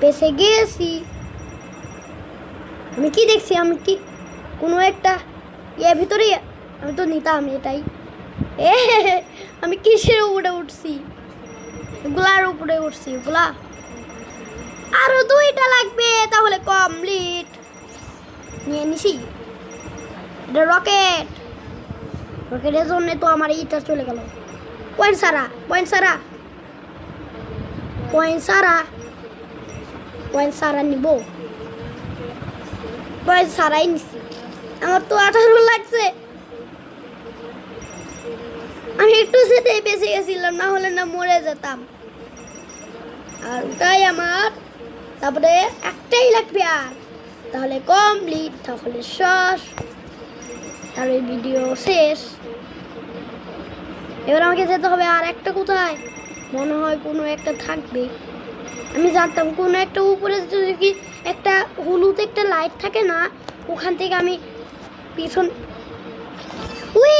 বেঁচে গেছি। আমি কি দেখছি, আমি কি কোনো একটা ভিতরে আমি তো নিতাম এটাই। আমি কিসের উপরে উঠছি? গোলার উপরে উঠছি। গোলা আরো 2টা লাগবে, তাহলে কমপ্লিট। নিয়ে নিছি এটা রকেট। রকেটের জন্য তো আমার ইটা চলে গেল। পয়েন্ট সারা নিব। পয়েন্ট সারাই নিছি। আমার তো 18 লাগছে। আমি একটু যেতে বেঁচে গেছিলাম, না হলে না মরে যেতাম। আর ওটাই আমার, তারপরে একটাই লাগবে আর, তাহলে কমপ্লিট, তাহলে শেষ, তাহলে ভিডিও শেষ। এবার আমাকে যেতে হবে আর একটা, কোথায় মনে হয় কোনো একটা থাকবে। আমি জানতাম কোনো একটা উপরে যদি কি একটা হলুদ একটা লাইট থাকে না, ওখান থেকে আমি পিছন। উই